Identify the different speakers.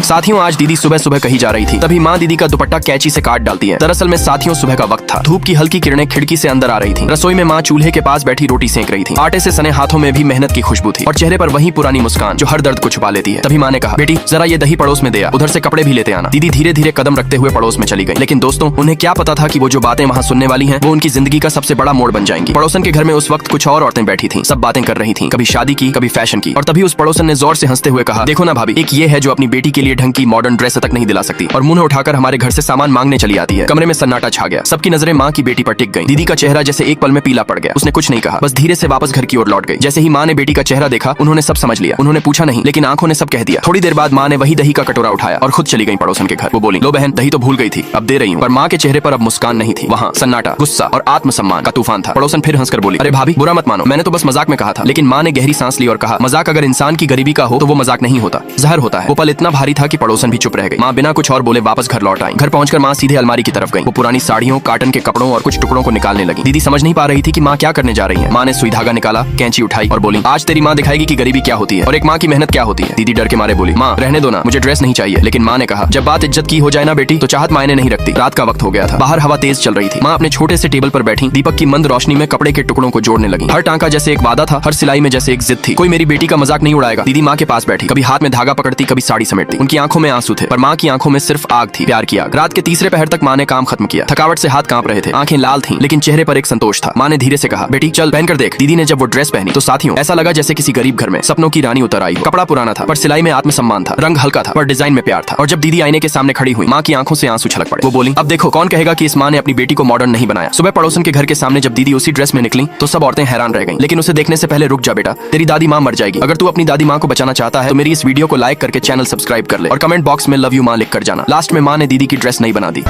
Speaker 1: साथियों आज दीदी सुबह सुबह कहीं जा रही थी, तभी माँ दीदी का दुपट्टा कैंची से काट डालती है। दरअसल में साथियों सुबह का वक्त था, धूप की हल्की किरणें खिड़की से अंदर आ रही थी। रसोई में माँ चूल्हे के पास बैठी रोटी सेंक रही थी। आटे से सने हाथों में भी मेहनत की खुशबू थी और चेहरे पर वही पुरानी मुस्कान जो हर दर्द को छुपा लेती है। तभी माँ ने कहा, बेटी जरा ये दही पड़ोस में दे आ, उधर से कपड़े भी लेते आना। दीदी धीरे धीरे कदम रखते हुए पड़ोस में चली गई। लेकिन दोस्तों उन्हें क्या पता था कि वो जो बातें वहाँ सुनने वाली हैं वो उनकी जिंदगी का सबसे बड़ा मोड़ बन जाएंगी। पड़ोसन के घर में उस वक्त कुछ और औरतें बैठी थीं, सब बातें कर रही थीं, कभी शादी की कभी फैशन की। और तभी उस पड़ोसन ने जोर से हंसते हुए कहा, देखो ना भाभी, एक ये है जो अपनी बेटी के लिए ढंग की मॉडर्न ड्रेस तक नहीं दिला सकती और मुंह उठाकर हमारे घर से सामान मांगने चली आती है। कमरे में सन्नाटा छा गया, सबकी नजरें माँ की बेटी पर टिक गई। दीदी का चेहरा जैसे एक पल में पीला पड़ गया। उसने कुछ नहीं कहा, बस धीरे से वापस घर की ओर लौट गई। जैसे ही माँ ने बेटी का चेहरा देखा उन्होंने सब समझ लिया। उन्होंने पूछा नहीं लेकिन आंखों ने सब कह दिया। थोड़ी देर बाद माँ ने वही दही का कटोरा उठाया और खुद चली गई पड़ोसन के घर। वो बोली, लो बहन दही तो भूल गई थी, अब दे रही हूँ। पर माँ के चेहरे पर अब मुस्कान नहीं थी, वहाँ सन्नाटा, गुस्सा और आत्मसम्मान का तूफान था। पड़ोसन फिर हंसकर बोली, अरे भाभी बुरा मत मानो, मैंने तो बस मजाक में कहा था। लेकिन माँ ने गहरी सांस ली और कहा, मजाक अगर इंसान की गरीबी का हो तो वो मजाक नहीं होता, जहर होता है। वो पल इतना भारी था कि पड़ोसन भी चुप रह गई। माँ बिना कुछ और बोले वापस घर लौट आई। घर पहुंचकर माँ सीधे अलमारी की तरफ गई। वो पुरानी साड़ियों, काटन के कपड़ों और कुछ टुकड़ों को निकालने लगी। दीदी समझ नहीं पा रही थी कि माँ क्या करने जा रही है। माँ ने सुई धागा निकाला, कैंची उठाई और बोली, आज तेरी माँ दिखाएगी कि गरीबी क्या होती है और एक माँ की मेहनत क्या होती है। दीदी डर के मारे बोली, माँ रहने दो ना, मुझे ड्रेस नहीं चाहिए। लेकिन माँ ने कहा, जब बात इज्जत की हो जाए ना बेटी तो चाहत मायने नहीं रखती। रात का वक्त हो गया था, बाहर हवा तेज चल रही थी। माँ अपने छोटे से टेबल पर बैठी दीपक की मंद रोशनी में कपड़े के टुकड़ों को जोड़ने लगी। हर टांका जैसे एक वादा था, हर सिलाई में जैसे एक जिद थी, कोई मेरी बेटी का मजाक नहीं उड़ाएगा। दीदी माँ के पास बैठी, कभी हाथ में धागा पकड़ती, कभी साड़ी समेटती। उनकी आंखों में आंसू थे पर माँ की आंखों में सिर्फ आग थी, प्यार की आग। रात के तीसरे पहर तक माँ ने काम खत्म किया। थकावट से हाथ कांप रहे थे, आंखें लाल थीं, लेकिन चेहरे पर एक संतोष था। माँ ने धीरे से कहा, बेटी चल पहनकर देख। दीदी ने जब वो ड्रेस पहनी तो साथियों ऐसा लगा जैसे किसी गरीब घर में सपनों की रानी उतर आई हो। कपड़ा पुराना था पर सिलाई में आत्मसम्मान था, रंग हल्का था पर डिजाइन में प्यार था। और जब दीदी आईने के सामने खड़ी हुई, माँ की आंखों से आंसू छलक पड़े। वो बोली, अब देखो कौन कहेगा कि इस माँ ने अपनी बेटी को मॉडर्न नहीं बनाया। सुबह पड़ोसन के घर के सामने जब दीदी उसी ड्रेस में निकली तो सब औरतें हैरान रह गईं। लेकिन उसे देखने से पहले रुक जा बेटा, तेरी दादी माँ मर जाएगी। अगर तू अपनी दादी माँ को बचाना चाहता है तो मेरी इस वीडियो को लाइक करके चैनल सब्सक्राइब कर ले और कमेंट बॉक्स में लव यू माँ लिख कर जाना। लास्ट में माँ ने दीदी की ड्रेस नहीं बना दी।